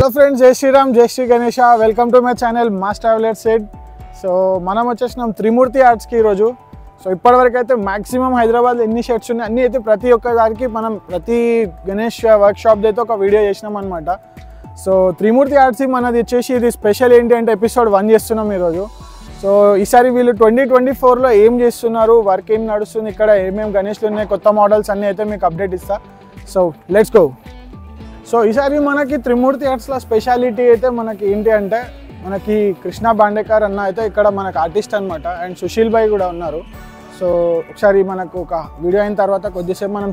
Hello friends, జై శ్రీరామ్, జై Shri Ganesha. Welcome to my channel mass traveller సెడ్. సో మనం వచ్చేసినాం త్రిమూర్తి ఆర్ట్స్కి ఈరోజు. సో ఇప్పటివరకు అయితే మ్యాక్సిమం హైదరాబాద్లో ఎన్ని షర్ట్స్ ఉన్నాయి అన్నీ అయితే ప్రతి ఒక్కదానికి మనం ప్రతి గణేష్ వర్క్షాప్ది అయితే ఒక వీడియో చేసినాం అనమాట. సో త్రిమూర్తి ఆర్ట్స్కి మనది వచ్చేసి ఇది స్పెషల్ ఏంటి అంటే ఎపిసోడ్ 1 చేస్తున్నాం ఈరోజు. సో ఈసారి వీళ్ళు 2024లో ఏం చేస్తున్నారు, వర్క్ ఏం నడుస్తుంది, ఇక్కడ ఏమేమి గణేష్లు ఉన్నాయి, కొత్త మోడల్స్ అన్నీ అయితే మీకు అప్డేట్ ఇస్తా. So let's go. సో ఈసారి మనకి త్రిమూర్తి ఆర్ట్స్లో స్పెషాలిటీ అయితే మనకి ఏంటి అంటే మనకి కృష్ణ బాండేకర్ అన్న అయితే ఇక్కడ మనకు ఆర్టిస్ట్ అనమాట, అండ్ సుశీల్ భాయ్ కూడా ఉన్నారు. సో ఒకసారి మనకు ఒక వీడియో అయిన తర్వాత కొద్దిసేపు మనం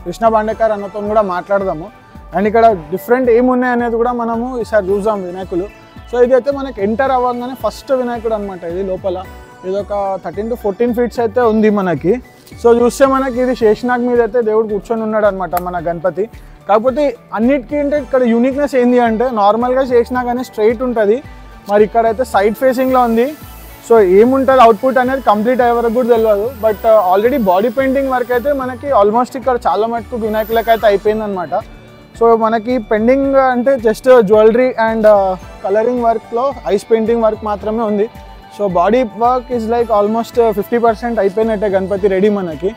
కృష్ణ బాండేకర్ అన్నతో కూడా మాట్లాడదాము, అండ్ ఇక్కడ డిఫరెంట్ ఏమున్నాయి అనేది కూడా మనము ఈసారి చూద్దాం వినాయకులు. సో ఇదైతే మనకి ఎంటర్ అవ్వగానే ఫస్ట్ వినాయకుడు అనమాట. ఇది లోపల ఇది ఒక 13 to 14 ఫీట్స్ అయితే ఉంది మనకి. సో చూస్తే మనకి ఇది శేషనాగ్ మీద అయితే దేవుడు కూర్చొని ఉన్నాడు అనమాట మన గణపతి. కాకపోతే అన్నిటికీ అంటే ఇక్కడ యూనిక్నెస్ ఏంటి అంటే నార్మల్గా శేషనాగ్ అనేది స్ట్రైట్ ఉంటుంది, మరి ఇక్కడైతే సైడ్ ఫేసింగ్లో ఉంది. సో ఏముంటుంది అవుట్పుట్ అనేది కంప్లీట్ అయ్యే వరకు కూడా తెలియదు. But already body painting work అయితే మనకి ఆల్మోస్ట్ ఇక్కడ చాలా మటుకు వినాయకులకి అయితే అయిపోయిందనమాట. సో మనకి పెండింగ్ అంటే జస్ట్ జ్యువెలరీ అండ్ కలరింగ్ వర్క్లో ఐస్ పెయింటింగ్ వర్క్ మాత్రమే ఉంది. So body work is like almost 50% అయిపోయినట్టే గణపతి రెడీ మనకి.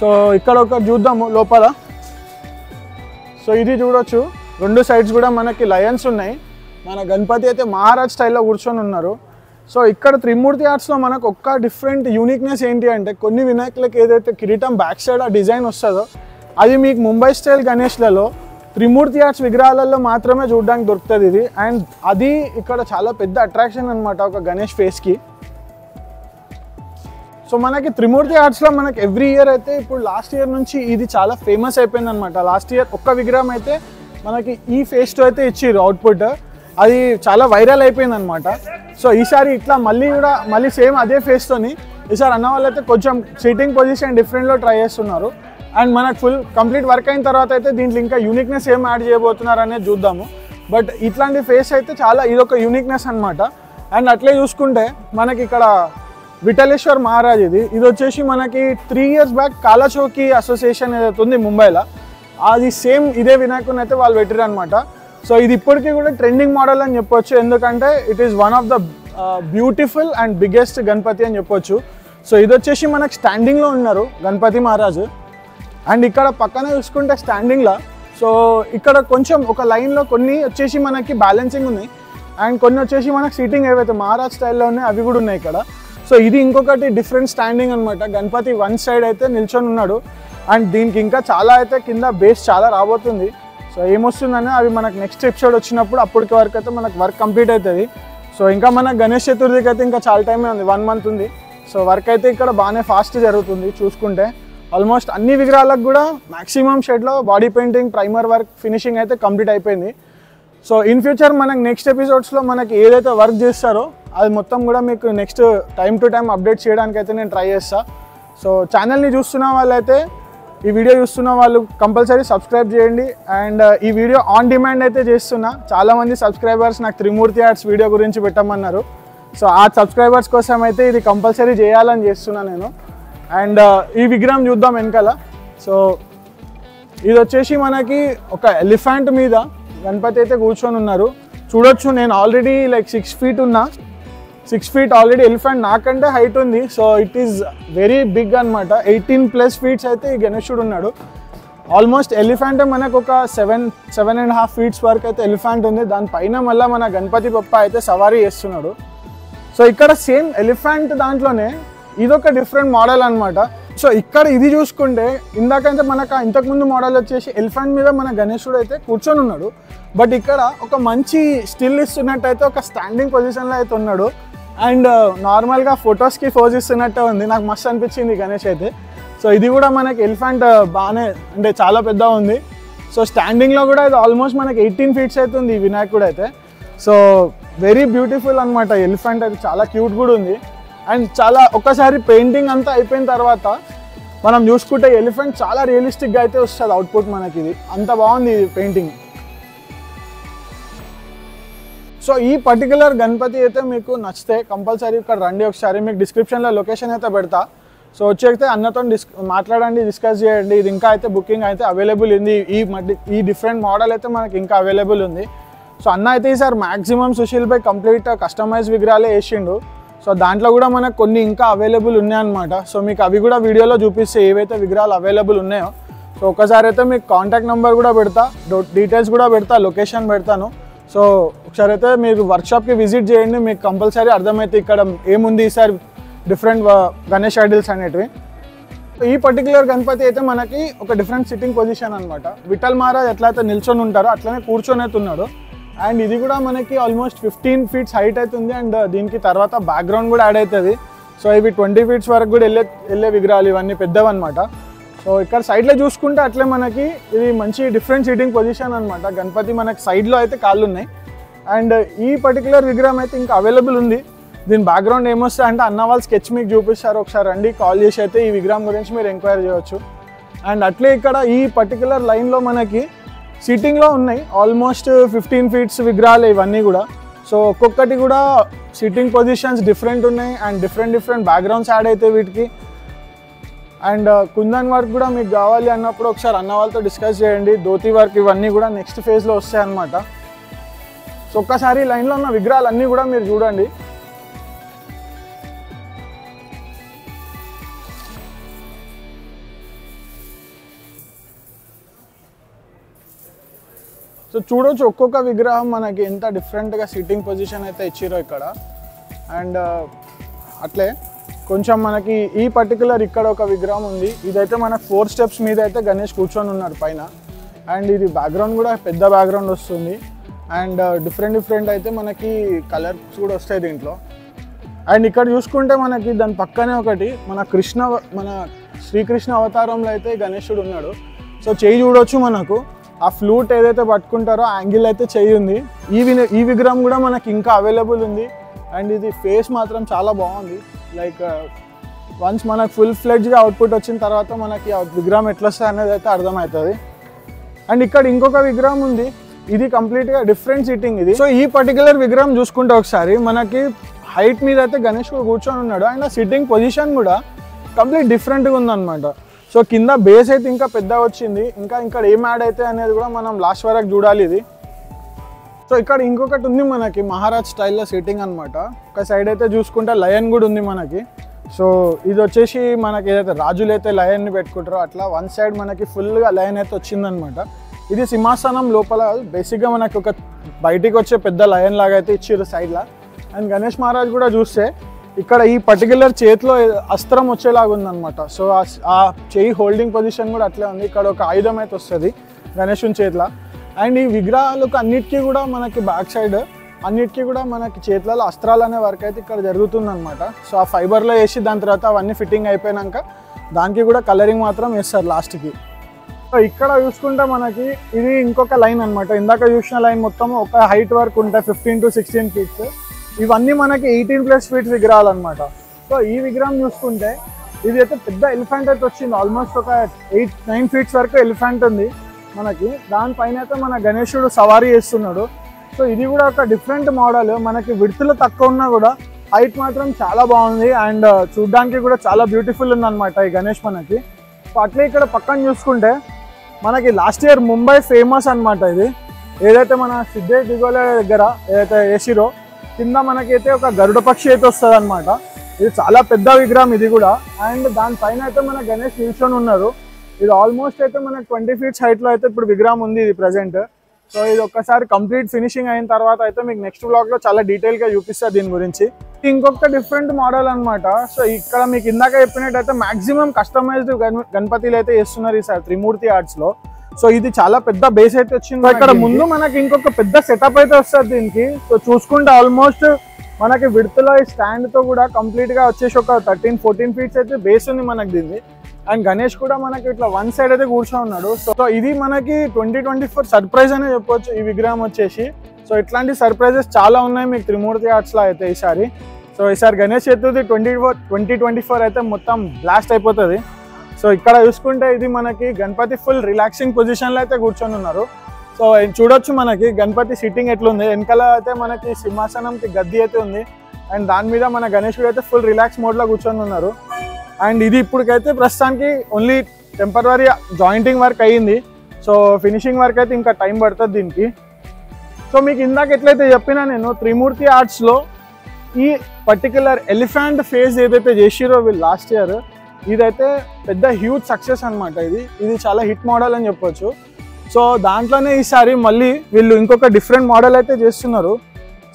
సో ఇక్కడ ఒక చూద్దాము లోపల. సో ఇది చూడొచ్చు, 2 సైడ్స్ కూడా మనకి లయన్స్ ఉన్నాయి. మన గణపతి అయితే మహారాజ్ స్టైల్లో కూర్చొని ఉన్నారు. సో ఇక్కడ త్రిమూర్తి ఆర్ట్స్లో మనకు ఒక్క డిఫరెంట్ యూనిక్నెస్ ఏంటి అంటే కొన్ని వినాయకులకి ఏదైతే కిరీటం బ్యాక్ సైడ్ ఆ డిజైన్ వస్తుందో అది మీకు ముంబై స్టైల్ గణేష్లలో త్రిమూర్తి ఆర్ట్స్ విగ్రహాలలో మాత్రమే చూడడానికి దొరుకుతుంది ఇది. అండ్ అది ఇక్కడ చాలా పెద్ద అట్రాక్షన్ అనమాట ఒక గణేష్ ఫేస్కి. సో మనకి త్రిమూర్తి ఆర్ట్స్లో మనకి ఎవ్రీ ఇయర్ అయితే ఇప్పుడు లాస్ట్ ఇయర్ నుంచి ఇది చాలా ఫేమస్ అయిపోయింది అనమాట. లాస్ట్ ఇయర్ ఒక్క విగ్రహం అయితే మనకి ఈ ఫేస్తో అయితే ఇచ్చిర్రు అవుట్పుట్, అది చాలా వైరల్ అయిపోయింది అనమాట. సో ఈసారి ఇట్లా మళ్ళీ సేమ్ అదే ఫేస్తోని ఈసారి అన్న వాళ్ళు అయితే కొంచెం సిట్టింగ్ పొజిషన్ డిఫరెంట్లో ట్రై చేస్తున్నారు. అండ్ మనకు ఫుల్ కంప్లీట్ వర్క్ అయిన తర్వాత అయితే దీంట్లో ఇంకా యూనిక్నెస్ ఏం యాడ్ చేయబోతున్నారు అనేది చూద్దాము. బట్ ఇట్లాంటి ఫేస్ అయితే చాలా ఇదొక యూనిక్నెస్ అనమాట. అండ్ అట్లే చూసుకుంటే మనకి ఇక్కడ విఠలేశ్వర్ మహారాజ్ ఇది వచ్చేసి మనకి 3 years బ్యాక్ కాలాచౌకి అసోసియేషన్ ఏదైతే ఉంది ముంబైలో, అది సేమ్ ఇదే వినాయకుని అయితే వాళ్ళు పెట్టారు అనమాట. సో ఇది ఇప్పటికీ కూడా ట్రెండింగ్ మోడల్ అని చెప్పొచ్చు, ఎందుకంటే it is one of the beautiful and biggest Ganapati అని చెప్పొచ్చు. సో ఇది వచ్చేసి మనకి స్టాండింగ్లో ఉన్నారు గణపతి మహారాజు. అండ్ ఇక్కడ పక్కన చూసుకుంటే స్టాండింగ్లో సో ఇక్కడ కొంచెం ఒక లైన్లో కొన్ని వచ్చేసి మనకి బ్యాలెన్సింగ్ ఉన్నాయి, అండ్ కొన్ని వచ్చేసి మనకి సీటింగ్ ఏవైతే మహారాజ్ స్టైల్లో ఉన్నాయి అవి కూడా ఉన్నాయి ఇక్కడ. సో ఇది ఇంకొకటి డిఫరెంట్ స్టాండింగ్ అనమాట. గణపతి వన్ సైడ్ అయితే నిల్చొని ఉన్నాడు, అండ్ దీనికి ఇంకా చాలా అయితే కింద బేస్ చాలా రాబోతుంది. సో ఏమొస్తుందని అవి మనకు నెక్స్ట్ ఎపిసోడ్ వచ్చినప్పుడు అప్పటికి వరకు అయితే మనకు వర్క్ కంప్లీట్ అవుతుంది. సో ఇంకా మనకు గణేష్ చతుర్థికి అయితే ఇంకా చాలా టైమే ఉంది, 1 month ఉంది. సో వర్క్ అయితే ఇక్కడ బాగానే ఫాస్ట్ జరుగుతుంది. చూసుకుంటే ఆల్మోస్ట్ అన్ని విగ్రహాలకు కూడా మ్యాక్సిమం షెడ్లో body painting, primer work, finishing అయితే కంప్లీట్ అయిపోయింది. సో ఇన్ ఫ్యూచర్ మనకి నెక్స్ట్ ఎపిసోడ్స్లో మనకి ఏదైతే వర్క్ చేస్తారో అది మొత్తం కూడా మీకు next time to time update చేయడానికి అయితే నేను ట్రై చేస్తాను. సో ఛానల్ని చూస్తున్న వాళ్ళైతే ఈ వీడియో చూస్తున్న వాళ్ళు కంపల్సరీ సబ్స్క్రైబ్ చేయండి. అండ్ ఈ వీడియో ఆన్ డిమాండ్ అయితే చేస్తున్నా. చాలామంది సబ్స్క్రైబర్స్ నాకు త్రిమూర్తి ఆర్ట్స్ వీడియో గురించి పెట్టమన్నారు. సో ఆ సబ్స్క్రైబర్స్ కోసం అయితే ఇది కంపల్సరీ చేయాలని చేస్తున్నా నేను. అండ్ ఈ విగ్రహం చూద్దాం వెనకాల. సో ఇది వచ్చేసి మనకి ఒక ఎలిఫెంట్ మీద గణపతి అయితే కూర్చొని ఉన్నారు. చూడొచ్చు, నేను ఆల్రెడీ లైక్ 6 feet ఉన్నా. 6 feet ఆల్రెడీ ఎలిఫెంట్ నాకంటే హైట్ ఉంది. So it is very big అనమాట. 18+ feet అయితే ఈ గణేశుడు ఉన్నాడు. ఆల్మోస్ట్ ఎలిఫెంట్ మనకు ఒక 7.5 feet వరకు అయితే ఎలిఫెంట్ ఉంది. దానిపైన మళ్ళీ మన గణపతి బప్ప అయితే సవారీ చేస్తున్నాడు. సో ఇక్కడ సేమ్ ఎలిఫెంట్ దాంట్లోనే ఇదొక డిఫరెంట్ మోడల్ అనమాట. సో ఇక్కడ ఇది చూసుకుంటే ఇందాకంటే మనకు ఇంతకుముందు మోడల్ వచ్చేసి ఎలిఫెంట్ మీద మన గణేశుడు అయితే కూర్చొని ఉన్నాడు. బట్ ఇక్కడ ఒక మంచి స్టిల్ ఇస్తున్నట్టయితే ఒక స్టాండింగ్ పొజిషన్లో అయితే ఉన్నాడు. అండ్ నార్మల్గా ఫొటోస్కి పోజ్ ఇస్తున్నట్టే ఉంది. నాకు మస్తు అనిపించింది గణేష్ అయితే. సో ఇది కూడా మనకి ఎలిఫెంట్ బాగానే అంటే చాలా పెద్ద ఉంది. సో స్టాండింగ్లో కూడా ఇది ఆల్మోస్ట్ మనకి 18 feet అయితే ఉంది ఈ వినాయకుడు అయితే. సో వెరీ బ్యూటిఫుల్ అనమాట. ఎలిఫెంట్ అయితే చాలా క్యూట్ కూడా ఉంది. అండ్ చాలా ఒక్కసారి పెయింటింగ్ అంతా అయిపోయిన తర్వాత మనం చూసుకుంటే ఎలిఫెంట్ చాలా రియలిస్టిక్గా అయితే వస్తుంది అవుట్పుట్ మనకి. ఇది అంత బాగుంది ఇది పెయింటింగ్. సో ఈ పర్టికులర్ గణపతి అయితే మీకు నచ్చితే కంపల్సరీ ఇక్కడ రండి ఒకసారి. మీకు డిస్క్రిప్షన్లో లొకేషన్ అయితే పెడతా. సో వచ్చేస్తే అన్నతో మాట్లాడండి, డిస్కస్ చేయండి. ఇది ఇంకా అయితే బుకింగ్ అయితే అవైలబుల్ ఉంది. ఈ డిఫరెంట్ మోడల్ అయితే మనకి ఇంకా అవైలబుల్ ఉంది. సో అన్న అయితే ఈసారి మ్యాక్సిమం సుశీల్ భాయ్ కంప్లీట్ కస్టమైజ్ విగ్రహాలే వేసిండు. సో దాంట్లో కూడా మనకు కొన్ని ఇంకా అవైలబుల్ ఉన్నాయన్నమాట. సో మీకు అవి కూడా వీడియోలో చూపిస్తే ఏవైతే విగ్రహాలు అవైలబుల్ ఉన్నాయో. సో ఒకసారి అయితే మీకు కాంటాక్ట్ నెంబర్ కూడా పెడతా, డీటెయిల్స్ కూడా పెడతా, లొకేషన్ పెడతాను. సో ఒకసారి అయితే మీరు వర్క్షాప్కి విజిట్ చేయండి, మీకు కంపల్సరీ అర్థమైతే ఇక్కడ ఏముంది ఈసారి డిఫరెంట్ గణేష్ ఐడిల్స్ అనేటివి. ఈ పర్టికులర్ గణపతి అయితే మనకి ఒక డిఫరెంట్ సిట్టింగ్ పొజిషన్ అనమాట. విఠల్ మహారాజ్ ఎట్లయితే నిల్చొని ఉంటారో అట్లనే కూర్చొని అయితే ఉన్నాడు. అండ్ ఇది కూడా మనకి ఆల్మోస్ట్ 15 feet హైట్ అవుతుంది. అండ్ దీనికి తర్వాత బ్యాక్గ్రౌండ్ కూడా యాడ్ అవుతుంది. సో ఇవి 20 feet వరకు కూడా వెళ్ళే విగ్రహాలు, ఇవన్నీ పెద్దవన్నమాట. సో ఇక్కడ సైడ్లో చూసుకుంటే అట్లే మనకి ఇది మంచి డిఫరెంట్ సిట్టింగ్ పొజిషన్ అనమాట. గణపతి మనకి సైడ్లో అయితే కాళ్ళు ఉన్నాయి. అండ్ ఈ పర్టికులర్ విగ్రహం అయితే ఇంకా అవైలబుల్ ఉంది. దీని బ్యాక్గ్రౌండ్ ఏమొస్తుంది అంటే అన్న వాళ్ళు స్కెచ్ మీకు చూపిస్తారు, ఒకసారి రండి కాల్ చేసి అయితే ఈ విగ్రహం గురించి మీరు ఎంక్వైరీ చేయవచ్చు. అండ్ అట్లే ఇక్కడ ఈ పర్టికులర్ లైన్లో మనకి సీటింగ్లో ఉన్నాయి ఆల్మోస్ట్ 15 feet విగ్రహాలు ఇవన్నీ కూడా. సో ఒక్కొక్కటి కూడా సీటింగ్ పొజిషన్స్ డిఫరెంట్ ఉన్నాయి అండ్ డిఫరెంట్ బ్యాక్గ్రౌండ్స్ యాడ్ అవుతాయి వీటికి. అండ్ కుందన్ వర్క్ కూడా మీకు కావాలి అన్నప్పుడు ఒకసారి అన్న వాళ్ళతో డిస్కస్ చేయండి. ధోతి వర్క్ ఇవన్నీ కూడా నెక్స్ట్ ఫేజ్లో వస్తాయి అన్నమాట. సో ఒక్కసారి లైన్లో ఉన్న విగ్రహాలన్నీ కూడా మీరు చూడండి. సో చూడవచ్చు ఒక్కొక్క విగ్రహం మనకి ఎంత డిఫరెంట్గా సిట్టింగ్ పొజిషన్ అయితే ఇచ్చిరో ఇక్కడ. అండ్ అట్లే కొంచెం మనకి ఈ పర్టికులర్ ఇక్కడ ఒక విగ్రహం ఉంది. ఇదైతే మనకు 4 steps మీద అయితే గణేష్ కూర్చొని ఉన్నాడు పైన. అండ్ ఇది బ్యాక్గ్రౌండ్ కూడా పెద్ద బ్యాక్గ్రౌండ్ వస్తుంది. అండ్ డిఫరెంట్ అయితే మనకి కలర్స్ కూడా వస్తాయి దీంట్లో. అండ్ ఇక్కడ చూసుకుంటే మనకి దాని పక్కనే ఒకటి మన శ్రీకృష్ణ అవతారంలో అయితే గణేశుడు ఉన్నాడు. సో చెయ్యి చూడవచ్చు, మనకు ఆ ఫ్లూట్ ఏదైతే పట్టుకుంటారో యాంగిల్ అయితే చెయ్యి ఉంది. ఈ విగ్రహం కూడా మనకి ఇంకా అవైలబుల్ ఉంది. అండ్ ఇది ఫేస్ మాత్రం చాలా బాగుంది. లైక్ వన్స్ మనకు ఫుల్ ఫ్లెడ్జ్గా అవుట్పుట్ వచ్చిన తర్వాత మనకి ఆ విగ్రహం ఎట్లా వస్తుంది అనేది అయితే అర్థమవుతుంది. అండ్ ఇక్కడ ఇంకొక విగ్రహం ఉంది, ఇది కంప్లీట్గా డిఫరెంట్ సిట్టింగ్ ఇది. సో ఈ పర్టికులర్ విగ్రహం చూసుకుంటే ఒకసారి మనకి హైట్ మీద అయితే గణేష్ కూర్చొని ఉన్నాడు. అండ్ ఆ సిట్టింగ్ పొజిషన్ కూడా కంప్లీట్ డిఫరెంట్గా ఉందన్నమాట. సో కింద బేస్ అయితే ఇంకా పెద్ద వచ్చింది. ఇంకా ఇక్కడ ఏం యాడ్ అయితే అనేది కూడా మనం లాస్ట్ వరకు చూడాలి ఇది. సో ఇక్కడ ఇంకొకటి ఉంది మనకి మహారాజ్ స్టైల్లో సిట్టింగ్ అనమాట. ఒక సైడ్ అయితే చూసుకుంటే లయన్ కూడా ఉంది మనకి. సో ఇది వచ్చేసి మనకి ఏదైతే రాజులు అయితే లయన్ని పెట్టుకుంటారో అట్లా వన్ సైడ్ మనకి ఫుల్గా లయన్ అయితే వచ్చిందనమాట. ఇది సింహాసనం లోపల బేసిక్గా మనకి ఒక బయటికి వచ్చే పెద్ద లయన్ లాగా అయితే ఇచ్చారు సైడ్లో. అండ్ గణేష్ మహారాజ్ కూడా చూస్తే ఇక్కడ ఈ పర్టికులర్ చేతిలో అస్త్రం వచ్చేలాగా ఉందన్నమాట. సో ఆ చేయి హోల్డింగ్ పొజిషన్ కూడా అట్లే ఉంది. ఇక్కడ ఒక ఆయుధం అయితే వస్తుంది గణేషుని చేతిలో. అండ్ ఈ విగ్రహాలకు అన్నిటికీ కూడా మనకి బ్యాక్ సైడ్ అన్నిటికీ కూడా మనకి చేతులలో అస్త్రాలు అనే వర్క్ అయితే ఇక్కడ జరుగుతుందన్నమాట. సో ఆ ఫైబర్లో వేసి దాని తర్వాత అవన్నీ ఫిట్టింగ్ అయిపోయాక దానికి కూడా కలరింగ్ మాత్రం వేస్తారు లాస్ట్కి. సో ఇక్కడ చూసుకుంటే మనకి ఇది ఇంకొక లైన్ అనమాట. ఇందాక చూసిన లైన్ మొత్తం ఒక హైట్ వరకు ఉంటాయి 15 to 16 feet. ఇవన్నీ మనకి 18+ feet విగ్రహాలు అనమాట. సో ఈ విగ్రహం చూసుకుంటే ఇది అయితే పెద్ద ఎలిఫెంట్ అయితే వచ్చింది. ఆల్మోస్ట్ ఒక 8-9 feet వరకు ఎలిఫెంట్ ఉంది మనకి. దానిపైన అయితే మన గణేశుడు సవారీ చేస్తున్నాడు. సో ఇది కూడా ఒక డిఫరెంట్ మోడల్. మనకి విడ్త్లో తక్కువ ఉన్నా కూడా హైట్ మాత్రం చాలా బాగుంది. అండ్ చూడ్డానికి కూడా చాలా బ్యూటిఫుల్ ఉందన్నమాట ఈ గణేష్ మనకి. సో అట్లే ఇక్కడ పక్కన చూసుకుంటే మనకి లాస్ట్ ఇయర్ ముంబై ఫేమస్ అనమాట. ఇది ఏదైతే మన సిద్ధేష్ దిగోలే దగ్గర ఏదైతే వేసిరో కింద మనకైతే ఒక గరుడ పక్షి అయితే వస్తుంది అనమాట. ఇది చాలా పెద్ద విగ్రహం ఇది కూడా. అండ్ దానిపైన అయితే మన గణేష్ నిల్చొని ఉన్నారు. ఇది ఆల్మోస్ట్ అయితే మనకి 20 feet హైట్లో అయితే ఇప్పుడు విగ్రహం ఉంది ఇది ప్రజెంట్. సో ఇది ఒక్కసారి కంప్లీట్ ఫినిషింగ్ అయిన తర్వాత అయితే మీకు నెక్స్ట్ బ్లాగ్లో చాలా డీటెయిల్గా చూపిస్తారు దీని గురించి. ఇంకొక డిఫరెంట్ మోడల్ అనమాట. సో ఇక్కడ మీకు ఇందాక చెప్పినట్టయితే మాక్సిమం కస్టమైజ్డ్ గణపతిలు అయితే చేస్తున్నారు ఈసారి త్రిమూర్తి ఆర్ట్స్లో. సో ఇది చాలా పెద్ద బేస్ అయితే వచ్చింది. ఇక్కడ ముందు మనకి ఇంకొక పెద్ద సెటప్ అయితే వస్తుంది దీనికి. సో చూసుకుంటే ఆల్మోస్ట్ మనకి విడ్త్లో ఈ స్టాండ్తో కూడా కంప్లీట్గా వచ్చేసి ఒక 13-14 feet అయితే బేస్ ఉంది మనకి దీన్ని. అండ్ గణేష్ కూడా మనకి ఇట్లా వన్ సైడ్ అయితే కూర్చొని ఉన్నాడు. సో ఇది మనకి 2024 సర్ప్రైజ్ అనే చెప్పొచ్చు ఈ విగ్రహం వచ్చేసి. సో ఇట్లాంటి సర్ప్రైజెస్ చాలా ఉన్నాయి మీకు త్రిమూర్తి ఆర్ట్స్లో అయితే ఈసారి. సో ఈసారి గణేష్ చతుర్థి 2024 అయితే మొత్తం బ్లాస్ట్ అయిపోతుంది. సో ఇక్కడ చూసుకుంటే ఇది మనకి గణపతి ఫుల్ రిలాక్సింగ్ పొజిషన్లో అయితే కూర్చొని ఉన్నారు. సో చూడొచ్చు మనకి గణపతి సిట్టింగ్ ఎట్లుంది. వెనకాల అయితే మనకి సింహాసనంకి గద్ది అయితే ఉంది. అండ్ దాని మీద మన గణేశుడు అయితే ఫుల్ రిలాక్స్ మోడ్లో కూర్చొని ఉన్నారు. అండ్ ఇది ఇప్పటికైతే ప్రస్తుతానికి ఓన్లీ టెంపరరీ జాయింటింగ్ వర్క్ అయ్యింది. సో ఫినిషింగ్ వర్క్ అయితే ఇంకా టైం పడుతుంది దీనికి. సో మీకు ఇందాక ఎట్లయితే చెప్పినా నేను త్రిమూర్తి ఆర్ట్స్లో ఈ పర్టికులర్ ఎలిఫెంట్ ఫేస్ ఏదైతే చేసిరో వీళ్ళు లాస్ట్ ఇయర్, ఇదైతే పెద్ద హ్యూజ్ సక్సెస్ అనమాట. ఇది చాలా హిట్ మోడల్ అని చెప్పొచ్చు. సో దాంట్లోనే ఈసారి మళ్ళీ వీళ్ళు ఇంకొక డిఫరెంట్ మోడల్ అయితే చేస్తున్నారు.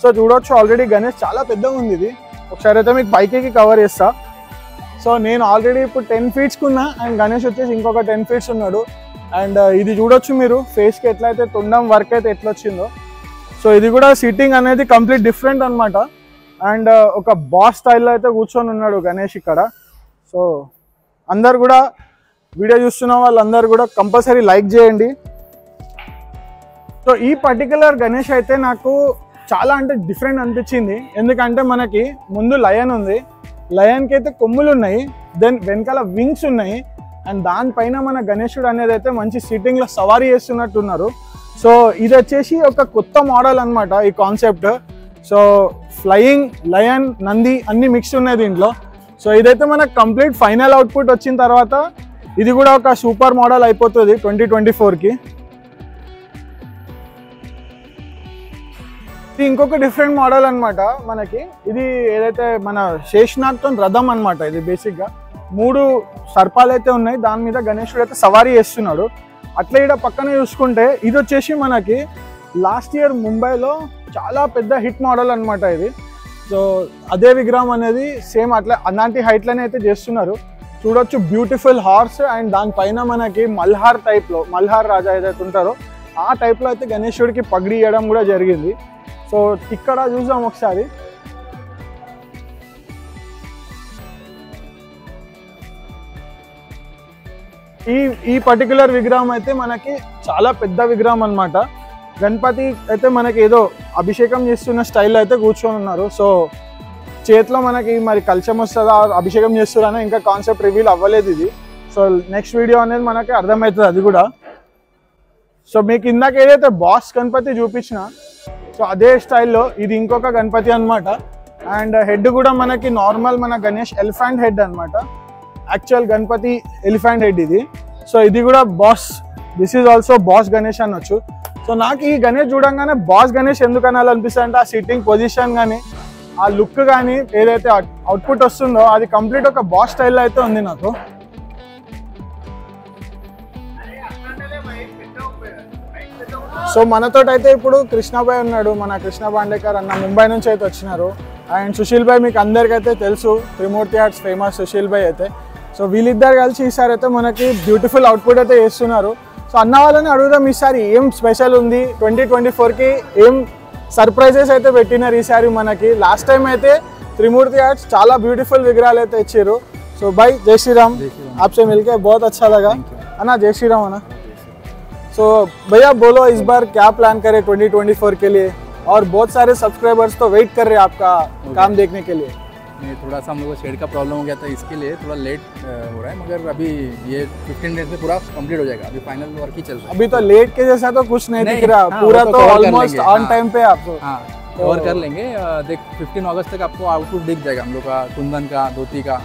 సో చూడవచ్చు ఆల్రెడీ గణేష్ చాలా పెద్దగా ఉంది. ఇది ఒకసారి అయితే మీకు పైకి కవర్ చేస్తా. సో నేను ఆల్రెడీ ఇప్పుడు 10 feet ఉన్నా అండ్ గణేష్ వచ్చేసి ఇంకొక 10 feet ఉన్నాడు. అండ్ ఇది చూడొచ్చు మీరు ఫేస్కి ఎట్లయితే తొండం వర్క్ అయితే ఎట్లా వచ్చిందో. సో ఇది కూడా సిట్టింగ్ అనేది కంప్లీట్ డిఫరెంట్ అనమాట. అండ్ ఒక బాస్ స్టైల్లో అయితే కూర్చొని ఉన్నాడు గణేష్ ఇక్కడ. సో అందరు కూడా వీడియో చూస్తున్న వాళ్ళందరూ కూడా కంపల్సరీ లైక్ చేయండి. సో ఈ పర్టికులర్ గణేష్ అయితే నాకు చాలా అంటే డిఫరెంట్ అనిపించింది. ఎందుకంటే మనకి ముందు లయన్ ఉంది, లయన్కి అయితే కొమ్ములు ఉన్నాయి, దెన్ వెనకాల వింగ్స్ ఉన్నాయి, అండ్ దానిపైన మన గణేశుడు అనేది అయితే మంచి సిట్టింగ్లో సవారీ చేస్తున్నట్టున్నారు. సో ఇది వచ్చేసి ఒక కొత్త మోడల్ అనమాట ఈ concept. So flying, lion, Nandi అన్ని మిక్స్ ఉన్నాయి దీంట్లో. సో ఇదైతే మనకు కంప్లీట్ ఫైనల్ అవుట్పుట్ వచ్చిన తర్వాత ఇది కూడా ఒక సూపర్ మోడల్ అయిపోతుంది 2024కి. ఇది ఇంకొక డిఫరెంట్ మోడల్ అనమాట మనకి. ఇది ఏదైతే మన శేషనాగ్తో రథం అనమాట. ఇది బేసిక్గా 3 సర్పాలు అయితే ఉన్నాయి, దాని మీద గణేశుడు అయితే సవారీ చేస్తున్నాడు. అట్లా ఇక్కడ పక్కన చూసుకుంటే ఇది వచ్చేసి మనకి లాస్ట్ ఇయర్ ముంబైలో చాలా పెద్ద హిట్ మోడల్ అనమాట ఇది. సో అదే విగ్రహం అనేది సేమ్ అలాంటి హైట్లోనే అయితే చేస్తున్నారు. చూడొచ్చు బ్యూటిఫుల్ హార్స్ అండ్ దానిపైన మనకి మల్హార్ టైప్లో, మల్హార్ రాజా ఏదైతే ఉంటారో ఆ టైప్లో అయితే గణేశుడికి పగిడి ఇవ్వడం కూడా జరిగింది. సో ఇక్కడ చూసాం ఒకసారి. ఈ పర్టికులర్ విగ్రహం అయితే మనకి చాలా పెద్ద విగ్రహం అనమాట. గణపతి అయితే మనకి ఏదో అభిషేకం చేస్తున్న స్టైల్లో అయితే కూర్చొని ఉన్నారు. సో చేతిలో మనకి మరి కలశం వస్తుందా, అభిషేకం చేస్తున్నారని ఇంకా కాన్సెప్ట్ రివీల్ అవ్వలేదు ఇది. సో నెక్స్ట్ వీడియో అనేది మనకి అర్థమవుతుంది అది కూడా. సో మీకు ఇందాక ఏదైతే బాస్ గణపతి చూపించిన సో అదే స్టైల్లో ఇది ఇంకొక గణపతి అనమాట. అండ్ హెడ్ కూడా మనకి నార్మల్ మన గణేష్ ఎలిఫెంట్ హెడ్ అనమాట. యాక్చువల్ గణపతి ఎలిఫెంట్ హెడ్ ఇది. సో ఇది కూడా boss, this is also boss Ganesh అనొచ్చు. సో నాకు ఈ గణేష్ చూడంగానే బాస్ గణేష్ ఎందుకు అనాలనిపిస్తుంది అంటే ఆ సిట్టింగ్ పొజిషన్ కానీ ఆ లుక్ కానీ ఏదైతే అవుట్పుట్ వస్తుందో అది కంప్లీట్ ఒక బాస్ స్టైల్లో అయితే ఉంది నాకు. సో మనతో అయితే ఇప్పుడు కృష్ణాబాయ్ ఉన్నాడు, మన కృష్ణ పాండేకర్ అన్న ముంబై నుంచి అయితే వచ్చినారు. అండ్ సుశీల్ భాయ్ మీకు అందరికైతే తెలుసు, త్రిమూర్తి ఆర్ట్స్ ఫేమస్ సుశీల్ భాయ్ అయితే. సో వీళ్ళిద్దరు కలిసి ఈసారి అయితే మనకి బ్యూటిఫుల్ అవుట్పుట్ అయితే చేస్తున్నారు. సో అన్న వాళ్ళని అడుగుదాం ఈసారి ఏం స్పెషల్ ఉంది, 2024కి ఏం సర్ప్రైజెస్ అయితే పెట్టినారు ఈసారి మనకి. లాస్ట్ టైం అయితే త్రిమూర్తి ఆర్ట్స్ చాలా బ్యూటిఫుల్ విగ్రహాలు అయితే ఇచ్చారు. సో भाई जय श्री राम, आपसे मिलके बहुत अच्छा लगा अन्ना. जय श्री राम अन्ना. सो भैया बोलो इस बार क्या प्लान करें 2024 के लिए, और बहुत सारे सब्सक्राइबर्स तो वेट कर रहे हैं आपका काम देखने के लिए. थोड़ा सा हम लोग को शेड का प्रॉब्लम हो गया था, इसके लिए थोड़ा लेट हो रहा है, मगर अभी ये 15 डेज में पूरा कंप्लीट हो जाएगा. अभी फाइनल वर्क ही चल रहा है. अभी तो लेट के जैसा तो कुछ नहीं दिख रहा, पूरा तो ऑलमोस्ट ऑन टाइम पे आपको. हाँ कवर कर लेंगे. देख 15 अगस्त तक आपको आउटपुट दिख जाएगा हम लोग का, कुंदन का, धोती का.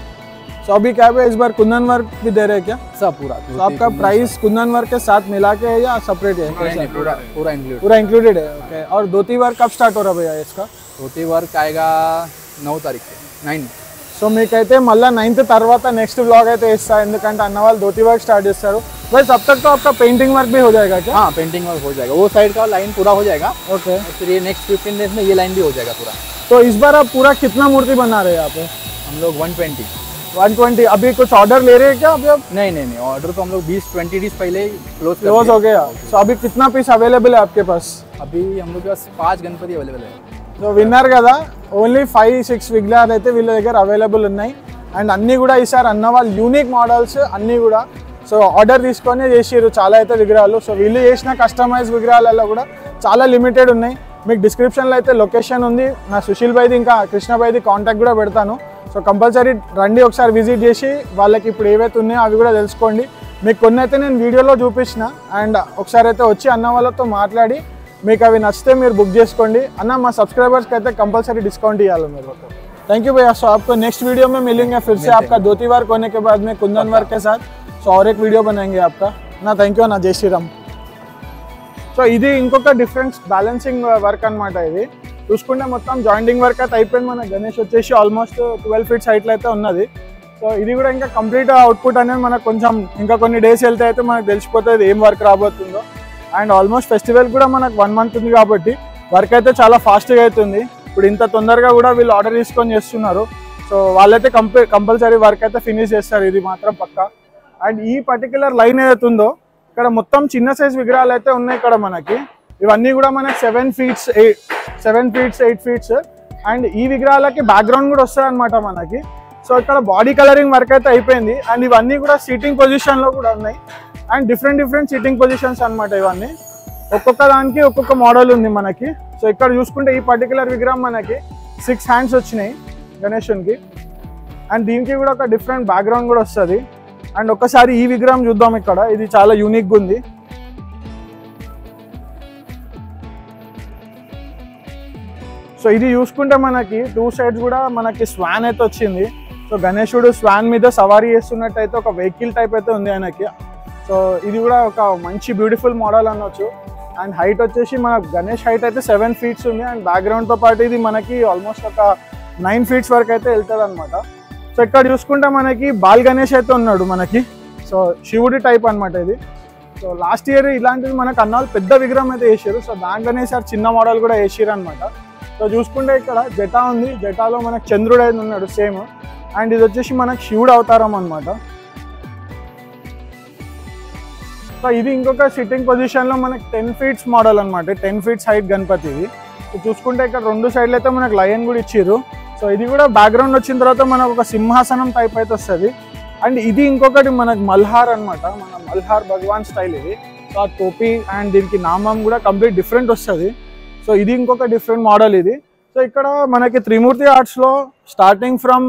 सो अभी क्या है इस बार कुंदन वर्क भी दे रहे हैं क्या? सब पूरा. तो आपका प्राइस कुंदन वर्क के साथ मिला के है या सेपरेट है? पूरा इंक्लूडेड है. ओके. और धोती वर्क कब स्टार्ट हो रहा है भैया इसका? धोती वर्क आएगा 9 तारीख से 9. సో మీకైతే మళ్ళీ 9th తర్వాత నెక్స్ట్ व्लॉग అయితే ఇస్తా, ఎందుకంటే అన్న వాళ్ళు ధోती वर्क स्टार्ट చేస్తారు. भाई तब तक तो आपका पेंटिंग वर्क भी हो जाएगा क्या? हाँ पेंटिंग वर्क हो जाएगा, वो साइड का लाइन पूरा हो जाएगा. ओके. फिर ये नेक्स्ट 15 डेज में ये लाइन भी हो जाएगा पूरा. तो इस बार आप पूरा कितना मूर्ति बना रहे हैं यहाँ पे? हम लोग 120. अभी कुछ ऑर्डर ले रहे हैं क्या अभी? अब नहीं ऑर्डर तो हम लोग 20-20 डेज पहले क्लोज हो गया. सो अभी कितना पीस अवेलेबल है आपके पास? अभी हम लोग के पास 5 गणपति अवेलेबल है. సో విన్నారు కదా, ఓన్లీ 5-6 విగ్రహాలు అయితే వీళ్ళ దగ్గర అవైలబుల్ ఉన్నాయి. అండ్ అన్నీ కూడా ఈసారి అన్న వాళ్ళు యూనిక్ మోడల్స్ అన్నీ కూడా సో ఆర్డర్ తీసుకొని చేసారు చాలా అయితే విగ్రహాలు. సో వీళ్ళు చేసిన కస్టమైజ్ విగ్రహాలలో కూడా చాలా లిమిటెడ్ ఉన్నాయి. మీకు డిస్క్రిప్షన్లో అయితే లొకేషన్ ఉంది, నా సుశీల్ భాయ్ది ఇంకా కృష్ణ భాయ్ది కాంటాక్ట్ కూడా పెడతాను. సో కంపల్సరీ రండి, ఒకసారి విజిట్ చేసి వాళ్ళకి ఇప్పుడు ఏవైతే ఉన్నాయో అవి కూడా తెలుసుకోండి. మీకు కొన్ని అయితే నేను వీడియోలో చూపించిన, అండ్ ఒకసారి అయితే వచ్చి అన్న వాళ్ళతో మాట్లాడి మీకు అవి నచ్చితే మీరు बुक చేసుకోండి. అన్న మా सब्सक्राइबर्स कहते हैं कंपलसरी डिस्काउंट ही आलो मेरे को. थैंक यू भैया. सो आपको नेक्स्ट वीडियो में मिलेंगे फिर से आपका धोती वर्क होने के बाद में कुंदन वर्क के साथ. सो और एक वीडियो बनाएंगे आपका ना. थैंक यू ना. जय श्री राम. సో ఇది ఇంకొక డిఫరెన్స్ బ్యాలెన్సింగ్ వర్క్ అనమాట. ఇది చూసుకుంటే మొత్తం జాయింటింగ్ వర్క్ అయితే అయిపోయింది. మన గణేష్ వచ్చేసి ఆల్మోస్ట్ 12 feet హైట్లో అయితే ఉన్నది. సో ఇది కూడా ఇంకా కంప్లీట్ అవుట్పుట్ అనేది మనకు కొంచెం ఇంకా కొన్ని డేస్ వెళ్తే అయితే మనకు తెలిసిపోతుంది ఏం వర్క్ రాబోతుందో. అండ్ ఆల్మోస్ట్ ఫెస్టివల్ కూడా మనకు 1 month ఉంది కాబట్టి వర్క్ అయితే చాలా ఫాస్ట్గా అవుతుంది. ఇప్పుడు ఇంత తొందరగా కూడా వీళ్ళు ఆర్డర్ తీసుకొని చేస్తున్నారు. సో వాళ్ళైతే కంపల్సరీ వర్క్ అయితే ఫినిష్ చేస్తారు, ఇది మాత్రం పక్కా. అండ్ ఈ పర్టికులర్ లైన్ ఏదైతే ఉందో ఇక్కడ మొత్తం చిన్న సైజ్ విగ్రహాలు అయితే ఉన్నాయి ఇక్కడ మనకి. ఇవన్నీ కూడా మనకి 7 feet 8 feet. అండ్ ఈ విగ్రహాలకి బ్యాక్గ్రౌండ్ కూడా వస్తుంది అనమాట మనకి. సో ఇక్కడ బాడీ కలరింగ్ వర్క్ అయితే అయిపోయింది. అండ్ ఇవన్నీ కూడా సీటింగ్ పొజిషన్లో కూడా ఉన్నాయి. అండ్ డిఫరెంట్ సీటింగ్ పొజిషన్స్ అనమాట ఇవన్నీ. ఒక్కొక్క దానికి ఒక్కొక్క మోడల్ ఉంది మనకి. సో ఇక్కడ చూసుకుంటే ఈ పర్టికులర్ విగ్రహం మనకి 6 hands వచ్చినాయి గణేశునికి. అండ్ దీనికి కూడా ఒక డిఫరెంట్ బ్యాక్గ్రౌండ్ కూడా వస్తుంది. అండ్ ఒక్కసారి ఈ విగ్రహం చూద్దాం. ఇక్కడ ఇది చాలా యూనిక్గా ఉంది. సో ఇది చూసుకుంటే మనకి 2 sides కూడా మనకి స్వాన్ అయితే వచ్చింది. సో గణేశుడు స్వాన్ మీద సవారీ చేస్తున్నట్టు అయితే ఒక వెహికల్ టైప్ అయితే ఉంది ఆయనకి. సో ఇది కూడా ఒక మంచి బ్యూటిఫుల్ మోడల్ అనొచ్చు. అండ్ హైట్ వచ్చేసి మన గణేష్ హైట్ అయితే 7 feet ఉంది. అండ్ బ్యాక్గ్రౌండ్తో పాటు ఇది మనకి ఆల్మోస్ట్ ఒక 9 feet వరకు అయితే వెళ్తుంది అనమాట. సో ఇక్కడ చూసుకుంటే మనకి బాల్ గణేష్ అయితే ఉన్నాడు మనకి. సో శివుడి టైప్ అనమాట ఇది. సో లాస్ట్ ఇయర్ ఇలాంటిది మనకు అన్నాళ్ళు పెద్ద విగ్రహం అయితే వేసారు. సో దాంట్లోనే సార్ చిన్న మోడల్ కూడా వేసారు అనమాట. సో చూసుకుంటే ఇక్కడ జటా ఉంది. జటాలో మనకు చంద్రుడు అయితే ఉన్నాడు సేమ్. అండ్ ఇది వచ్చేసి మనకు శివుడు అవతారం అనమాట. సో ఇది ఇంకొక సిట్టింగ్ పొజిషన్లో మనకి 10 feet మోడల్ అనమాట. 10 feet హైట్ గణపతి ఇది. సో చూసుకుంటే ఇక్కడ 2 sides అయితే మనకు లయన్ కూడా ఇచ్చారు. సో ఇది కూడా బ్యాక్గ్రౌండ్ వచ్చిన తర్వాత మనకు ఒక సింహాసనం టైప్ అయితే వస్తుంది. అండ్ ఇది ఇంకొకటి మనకు మల్హార్ అనమాట. మన మల్హార్ భగవాన్ స్టైల్ ఇది. సో ఆ టోపీ అండ్ దీనికి నామం కూడా కంప్లీట్ డిఫరెంట్ వస్తుంది. సో ఇది ఇంకొక డిఫరెంట్ మోడల్ ఇది. సో ఇక్కడ మనకి త్రిమూర్తి ఆర్ట్స్లో స్టార్టింగ్ ఫ్రమ్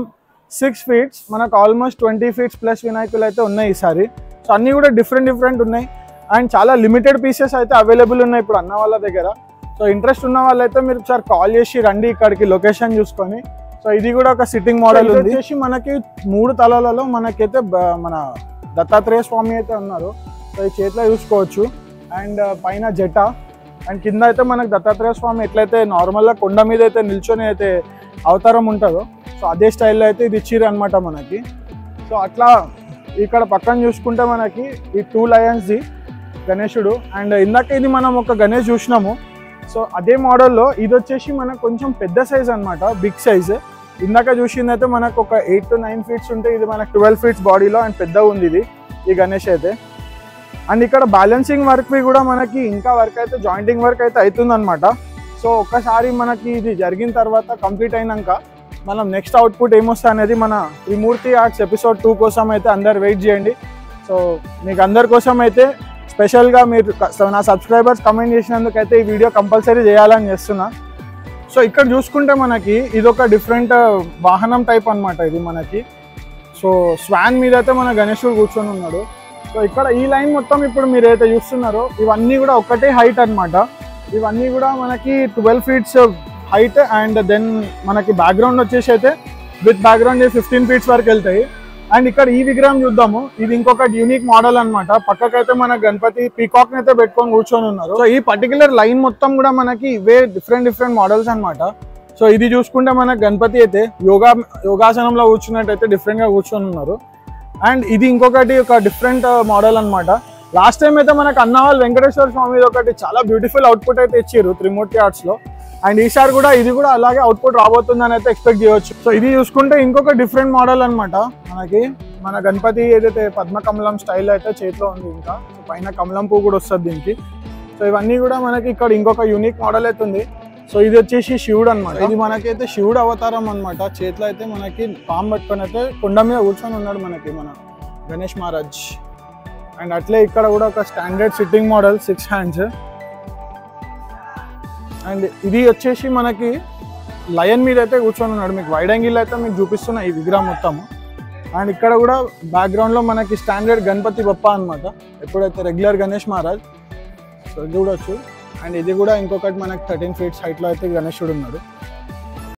6 feet మనకు ఆల్మోస్ట్ 20 feet ప్లస్ వినాయకులు అయితే ఉన్నాయి ఈసారి. సో అన్నీ కూడా డిఫరెంట్ ఉన్నాయి. అండ్ చాలా లిమిటెడ్ పీసెస్ అయితే అవైలబుల్ ఉన్నాయి ఇప్పుడు అన్న వాళ్ళ దగ్గర. సో ఇంట్రెస్ట్ ఉన్న వాళ్ళైతే మీరు ఒకసారి కాల్ చేసి రండి ఇక్కడికి లొకేషన్ చూసుకొని. సో ఇది కూడా ఒక సిట్టింగ్ మోడల్ ఉంది. వచ్చేసి మనకి 3 తలలలో మనకైతే మన దత్తాత్రేయ స్వామి అయితే ఉన్నారు. సో ఈ చేతిలో చూసుకోవచ్చు. అండ్ పైన జటా. అండ్ కింద అయితే మనకు దత్తాత్రేయ స్వామి ఎట్లయితే నార్మల్గా కొండ మీద అయితే నిల్చొని అయితే అవతారం ఉంటుందో సో అదే స్టైల్లో అయితే ఇది ఇచ్చిర్రు అనమాట మనకి. సో అట్లా ఇక్కడ పక్కన చూసుకుంటే మనకి ఈ 2 lions గణేశుడు. అండ్ ఇందాక ఇది మనం ఒక గణేష్ చూసినాము. సో అదే మోడల్లో ఇది వచ్చేసి మనకు కొంచెం పెద్ద సైజ్ అనమాట, బిగ్ సైజ్. ఇందాక చూసింది అయితే మనకు ఒక 8 to 9 feet ఉంటే ఇది మనకు 12 feet బాడీలో అండ్ పెద్దగా ఉంది ఇది ఈ గణేష్ అయితే. అండ్ ఇక్కడ బ్యాలెన్సింగ్ వర్క్వి కూడా మనకి ఇంకా వర్క్ అయితే జాయింటింగ్ వర్క్ అయితే అవుతుంది అనమాట. సో ఒక్కసారి మనకి ఇది జరిగిన తర్వాత కంప్లీట్ అయినాక మనం నెక్స్ట్ అవుట్పుట్ ఏమొస్తా అనేది మన త్రిమూర్తి ఆర్ట్స్ ఎపిసోడ్ 2 కోసం అయితే అందరు వెయిట్ చేయండి. సో మీకు అందరి కోసం అయితే స్పెషల్గా మీరు నా సబ్స్క్రైబర్స్ కమెంట్ చేసినందుకు అయితే ఈ వీడియో కంపల్సరీ చేయాలని చేస్తున్నా. సో ఇక్కడ చూసుకుంటే మనకి ఇది ఒక డిఫరెంట్ వాహనం టైప్ అనమాట ఇది మనకి. సో స్వాన్ మీద అయితే మన గణేశుడు కూర్చొని ఉన్నాడు. సో ఇక్కడ ఈ లైన్ మొత్తం ఇప్పుడు మీరు ఏదైతే చూస్తున్నారో ఇవన్నీ కూడా ఒకటే హైట్ అనమాట. ఇవన్నీ కూడా మనకి 12 feet హైట్. అండ్ దెన్ మనకి బ్యాక్గ్రౌండ్ వచ్చేసి అయితే విత్ బ్యాక్గ్రౌండ్ 15 feet వరకు వెళ్తాయి. అండ్ ఇక్కడ ఈ విగ్రహం చూద్దాము. ఇది ఇంకొకటి యూనిక్ మోడల్ అనమాట. పక్కకైతే మన గణపతి పీకాక్ అయితే పెట్టుకొని కూర్చొని ఉన్నారు. సో ఈ పర్టికులర్ లైన్ మొత్తం కూడా మనకి ఇవే డిఫరెంట్ మోడల్స్ అనమాట. సో ఇది చూసుకుంటే మన గణపతి అయితే యోగాసనంలో కూర్చున్నట్టయితే డిఫరెంట్గా కూర్చొని ఉన్నారు. అండ్ ఇది ఇంకొకటి ఒక డిఫరెంట్ మోడల్ అనమాట. లాస్ట్ టైం అయితే మనకు అన్నవాళ్ళు వెంకటేశ్వర స్వామి ఒకటి చాలా బ్యూటిఫుల్ అవుట్పుట్ అయితే ఇచ్చారు త్రిమూర్తి ఆర్ట్స్లో. అండ్ ఈసారి కూడా ఇది కూడా అలాగే అవుట్పుట్ రాబోతుందని అయితే ఎక్స్పెక్ట్ చేయవచ్చు. సో ఇది చూసుకుంటే ఇంకొక డిఫరెంట్ మోడల్ అనమాట. మనకి మన గణపతి ఏదైతే పద్మకమలం స్టైల్ అయితే చేతిలో ఉంది. ఇంకా పైన కమలం పువ్వు కూడా వస్తుంది దీనికి. సో ఇవన్నీ కూడా మనకి ఇక్కడ ఇంకొక యూనిక్ మోడల్ అయితే ఉంది. సో ఇది వచ్చేసి శివుడు అనమాట. ఇది మనకైతే శివుడు అవతారం అనమాట. చేతిలో అయితే మనకి పాము పట్టుకొని అయితే కొండ మీద కూర్చొని ఉన్నాడు మనకి మన గణేష్ మహారాజ్. అండ్ అట్లే ఇక్కడ కూడా ఒక standard sitting model 6 hands. And ఇది వచ్చేసి మనకి లయన్ మీద అయితే కూర్చొని ఉన్నాడు. మీకు వైడ్ యాంగిల్ అయితే మీకు చూపిస్తున్నా ఈ విగ్రహం మొత్తము. అండ్ ఇక్కడ కూడా బ్యాక్గ్రౌండ్లో మనకి స్టాండర్డ్ గణపతి బప్ప అనమాట, ఎప్పుడైతే రెగ్యులర్ గణేష్ మహారాజ్. సో చూడొచ్చు. అండ్ ఇది కూడా ఇంకొకటి మనకి 13 feet హైట్లో అయితే గణేశుడు ఉన్నాడు.